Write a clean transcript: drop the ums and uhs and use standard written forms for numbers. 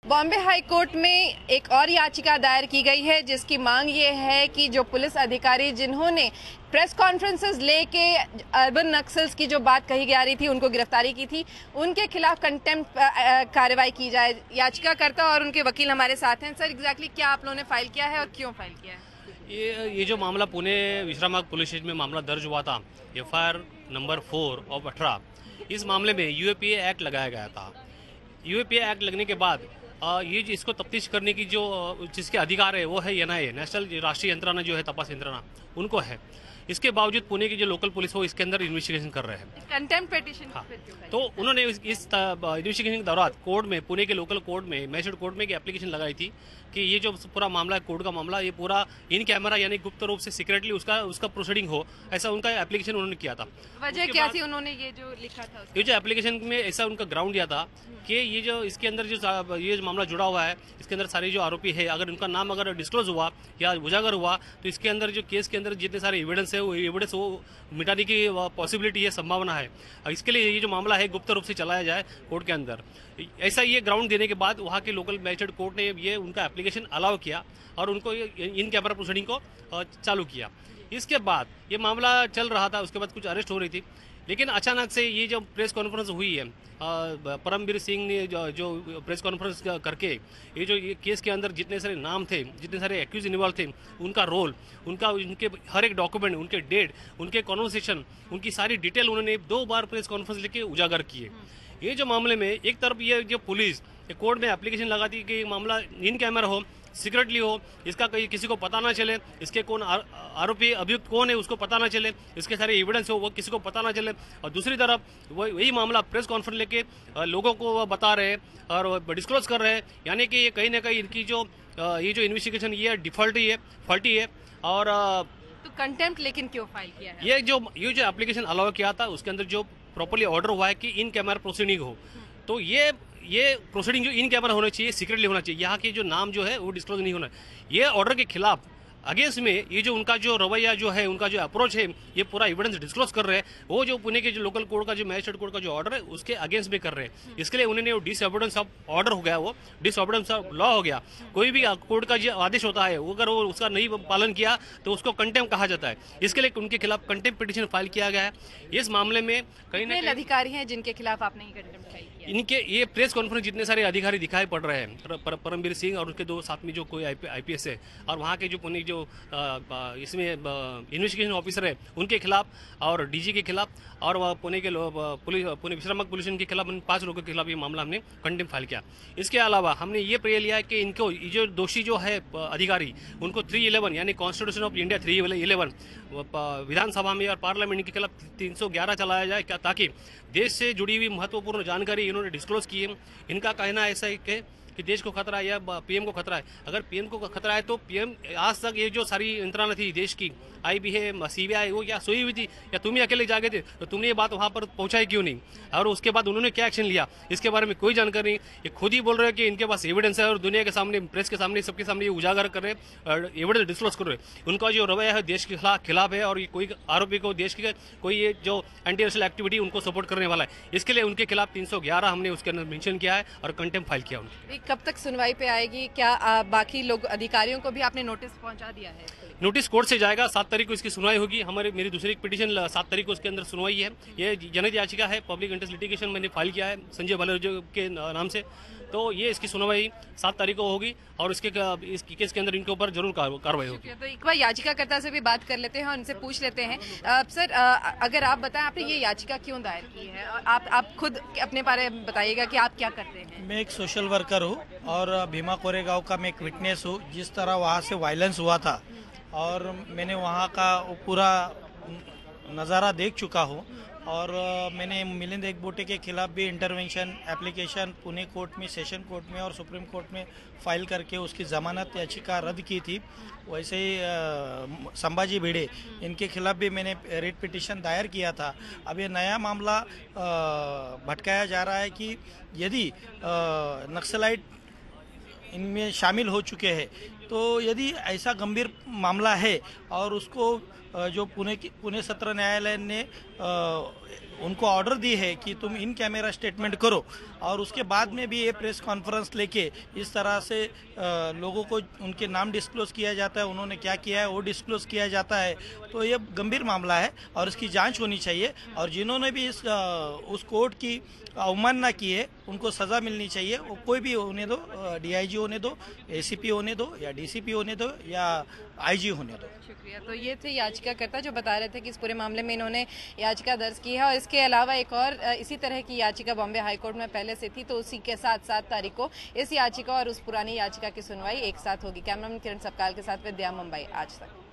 Bombay high court में एक और याचिका दायर की गई है जिसकी मांग ये है कि जो पुलिस अधिकारी जिन्होंने प्रेस कॉन्फ्रेंसेस लेके अर्बन नक्सल्स की जो बात कही जा रही थी उनको गिरफ्तारी की थी, उनके खिलाफ कंटेम्प्ट कार्रवाई की जाए। याचिकाकर्ता और उनके वकील हमारे साथ हैं। सर, एग्जैक्टली क्या आप लोगों ने फाइल किया है और क्यों फाइल किया है? ये जो मामला पुणे विश्रामबाग पुलिस स्टेशन में मामला दर्ज हुआ था, FIR नंबर 4/18, इस मामले में UAPA एक्ट लगाया गया था। UAPA एक्ट लगने के बाद ये इसको तफ्तीश करने की जो जिसके अधिकार है वो है NIA, नेशनल राष्ट्रीय यंत्रणा जो है तपास यंत्रणा, उनको है। इसके बावजूद पुणे की जो लोकल पुलिस हो इसके अंदर इन्वेस्टिगेशन कर रहे हैं। Contempt petition. हाँ, तो उन्होंने इस इन्वेस्टिगेशन के दौरान कोर्ट में, पुणे के लोकल कोर्ट में, मैजिस्ट्रेट कोर्ट में एक एप्लीकेशन लगाई थी कि ये जो पूरा मामला है, कोर्ट का मामला, ये पूरा इन कैमरा यानी गुप्त रूप से सीक्रेटली उसका प्रोसीडिंग हो, ऐसा उनका एप्लीकेशन उन्होंने किया था। वजह क्या थी उन्होंने ये जो लिखा था? ये जो एप्लीकेशन में ऐसा उनका ग्राउंड दिया था कि ये जो इसके अंदर ये जो मामला जुड़ा हुआ है, इसके अंदर सारे जो आरोपी है, अगर उनका नाम अगर डिस्क्लोज हुआ या उजागर हुआ तो इसके अंदर जो केस के अंदर जितने सारे एविडेंस है वो एविडेंस वो मिटाने की पॉसिबिलिटी है, संभावना है। इसके लिए ये जो मामला है गुप्त रूप से चलाया जाए कोर्ट के अंदर। ऐसा ये ग्राउंड देने के बाद वहाँ के लोकल मैजिस्ट्रेट कोर्ट ने ये उनका एप्लीकेशन अलाउ किया और उनको इन कैमरा प्रोसीडिंग को चालू किया। इसके बाद ये मामला चल रहा था, उसके बाद कुछ अरेस्ट हो रही थी, लेकिन अचानक से ये जो प्रेस कॉन्फ्रेंस हुई है, परमवीर सिंह ने जो प्रेस कॉन्फ्रेंस करके ये केस के अंदर जितने सारे नाम थे, जितने सारे एक्यूज इन्वॉल्व थे, उनका रोल, उनके हर एक डॉक्यूमेंट, उनके डेट, उनके कॉन्वर्सेशन, उनकी सारी डिटेल उन्होंने 2 बार प्रेस कॉन्फ्रेंस लेके उजागर किए। ये जो मामले में एक तरफ ये जो पुलिस कोर्ट में एप्लीकेशन लगाती कि मामला इन कैमरा हो, सीक्रेटली हो, इसका कहीं किसी को पता ना चले, इसके कौन आरोपी अभियुक्त कौन है उसको पता ना चले, इसके सारे एविडेंस हो वो किसी को पता ना चले, और दूसरी तरफ वही मामला प्रेस कॉन्फ्रेंस लेके लोगों को बता रहे हैं और डिस्क्लोज कर रहे हैं, यानी कि ये कहीं ना कहीं इनकी ये जो इन्वेस्टिगेशन ये फॉल्टी है। और तो कंटेम्प्ट लेकिन क्यों फाइल किया है? ये जो एप्लीकेशन अलाउ किया था उसके अंदर जो प्रॉपर्ली ऑर्डर हुआ है कि इन कैमरा प्रोसीडिंग हो, तो ये प्रोसीडिंग जो इन कैमरा होना चाहिए, सीक्रेटली होना चाहिए, यहाँ के जो नाम जो है वो डिस्क्लोज नहीं होना। ये ऑर्डर के खिलाफ अगेंस्ट में ये जो उनका जो रवैया जो है, उनका जो अप्रोच है, ये पूरा एविडेंस डिस्क्लोज कर रहे हैं, वो जो पुणे के जो लोकल कोर्ट का जो मैजिस्ट्रेट कोर्ट का जो ऑर्डर है उसके अगेंस्ट में कर रहे हैं। इसके लिए उन्होंने डिसऑर्डरेंस ऑफ ऑर्डर हो गया, वो डिसऑर्डरेंस ऑफ लॉ हो गया। कोई भी कोर्ट का जो आदेश होता है अगर वो उसका नहीं पालन किया तो उसको कंटेम्प्ट कहा जाता है। इसके लिए उनके खिलाफ कंटेम्प्ट पिटीशन फाइल किया गया है। इस मामले में कहीं ना कहीं अधिकारी हैं जिनके खिलाफ आपने कंटेम्प्ट फाइल किया? इनके ये प्रेस कॉन्फ्रेंस जितने सारे अधिकारी दिखाई पड़ रहे हैं, परमवीर सिंह और उसके 2 साथ में जो कोई IPS है, और वहाँ के जो पुणे जो इसमें इन्वेस्टिगेशन ऑफिसर है उनके खिलाफ और DG के खिलाफ और पुणे के पुणे विश्रामबाग पुलिस स्टेशन के खिलाफ, उन 5 लोगों के खिलाफ ये मामला हमने कंटेम्प्ट फाइल किया। इसके अलावा हमने ये प्रेयर लिया है कि इनको जो दोषी जो है अधिकारी, उनको 311 यानी कॉन्स्टिट्यूशन ऑफ इंडिया 311 विधानसभा में और पार्लियामेंट के खिलाफ 311 चलाया जाए, ताकि देश से जुड़ी हुई महत्वपूर्ण जानकारी इन्होंने डिस्क्लोज की है। इनका कहना ऐसा है कि देश को खतरा है या PM को खतरा है। अगर PM को खतरा है तो PM आज तक ये जो सारी यंत्रणा थी देश की, IB है, CBI, वो क्या सोई हुई थी या तुम ही अकेले जागे थे, तो तुमने ये बात वहाँ पर पहुँचाई क्यों नहीं, और उसके बाद उन्होंने क्या एक्शन लिया, इसके बारे में कोई जानकारी नहीं। ये खुद ही बोल रहे हैं कि इनके पास एविडेंस है और दुनिया के सामने, प्रेस के सामने, सबके सामने ये उजागर कर रहे हैं, एविडेंस डिस्क्लोज कर रहे हैं। उनका जो रवैया है देश के खिलाफ है और ये कोई आरोपी को देश के कोई ये जो एंटी नेशनल एक्टिविटी उनको सपोर्ट करने वाला है। इसके लिए उनके खिलाफ 311 हमने उसके अंदर मेंशन किया है और कंटेम्प्ट फाइल किया उनकी। कब तक सुनवाई पे आएगी? क्या बाकी लोग अधिकारियों को भी आपने नोटिस पहुंचा दिया है? नोटिस कोर्ट से जाएगा, 7 तारीख को इसकी सुनवाई होगी। मेरी दूसरी पिटीशन 7 तारीख को उसके अंदर सुनवाई है। ये जनहित याचिका है, पब्लिक इंटरेस्ट लिटिगेशन मैंने फाइल किया है संजय भालेराव के नाम से, तो ये इसकी सुनवाई 7 तारीख को होगी और इस केस के अंदर इनके ऊपर जरूर कार्रवाई होगी। तो एक बार याचिकाकर्ता से भी बात कर लेते हैं और उनसे पूछ लेते हैं। सर, अगर आप बताएं आपने ये याचिका क्यों दायर की है, और आप खुद अपने बारे में बताइएगा कि आप क्या करते हैं। मैं एक सोशल वर्कर हूँ और भीमा कोरेगांव का मैं एक विटनेस हूँ। जिस तरह वहाँ से वायलेंस हुआ था और मैंने वहाँ का पूरा नज़ारा देख चुका हूँ, और मैंने मिलिंद एकबोटे के खिलाफ भी इंटरवेंशन एप्लीकेशन पुणे कोर्ट में, सेशन कोर्ट में और सुप्रीम कोर्ट में फाइल करके उसकी जमानत याचिका रद्द की थी। वैसे ही संभाजी भिड़े, इनके खिलाफ भी मैंने रिट पिटीशन दायर किया था। अब ये नया मामला भटकाया जा रहा है कि यदि नक्सलाइट इनमें शामिल हो चुके हैं, तो यदि ऐसा गंभीर मामला है और उसको जो पुणे सत्र न्यायालय ने उनको ऑर्डर दी है कि तुम इन कैमरा स्टेटमेंट करो, और उसके बाद में भी ये प्रेस कॉन्फ्रेंस लेके इस तरह से लोगों को उनके नाम डिस्क्लोज किया जाता है, उन्होंने क्या किया है वो डिस्क्लोज किया जाता है, तो ये गंभीर मामला है और इसकी जांच होनी चाहिए। और जिन्होंने भी उस कोर्ट की अवमानना की है उनको सज़ा मिलनी चाहिए, वो कोई भी होने दो, डीआईजी होने दो, एसीपी होने दो, या डीसीपी होने दो, या आईजी होने दो। शुक्रिया। तो ये थे याचिकाकर्ता जो बता रहे थे कि इस पूरे मामले में इन्होंने याचिका दर्ज की है, और इसके अलावा एक और इसी तरह की याचिका बॉम्बे हाईकोर्ट में पहले से थी, तो उसी के साथ 7 तारीख को इस याचिका और उस पुरानी याचिका की सुनवाई एक साथ होगी। कैमरामैन किरण सपकाल के साथ विद्या, मुंबई आज तक।